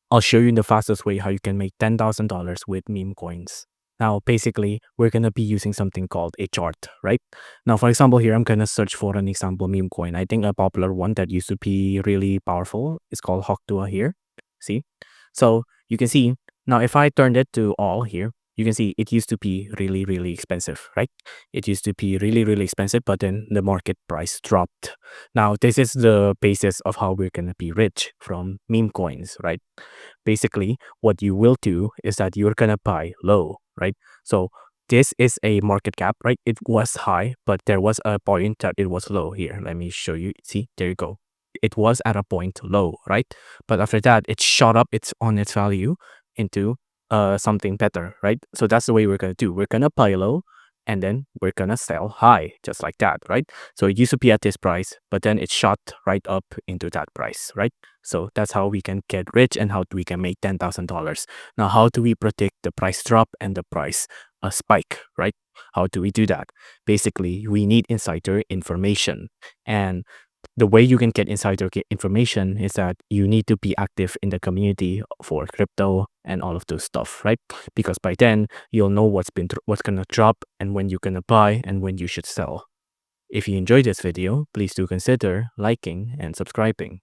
I'll show you in the fastest way how you can make $10,000 with meme coins. Now, basically, we're going to be using something called a chart, right? Now, for example, here, I'm going to search for an example meme coin. I think a popular one that used to be really powerful is called Hawktua here. See? So you can see, now if I turned it to all here, you can see it used to be really, really expensive, right? It used to be really, really expensive, but then the market price dropped. Now, this is the basis of how we're going to be rich from meme coins, right? Basically, what you will do is that you're going to buy low, right? So this is a market cap, right? It was high, but there was a point that it was low here. Let me show you. See, there you go. It was at a point low, right? But after that, it shot up its on its value into something better, right? So that's the way we're going to do. We're going to buy low and then we're going to sell high, just like that, right? So it used to be at this price, but then it shot right up into that price, right? So that's how we can get rich and how we can make $10,000. Now, how do we predict the price drop and the price spike, right? How do we do that? Basically, we need insider information. And the way you can get insider information is that you need to be active in the community for crypto and all of those stuff, right? Because by then you'll know what's gonna drop and when you're gonna buy and when you should sell. If you enjoyed this video, please do consider liking and subscribing.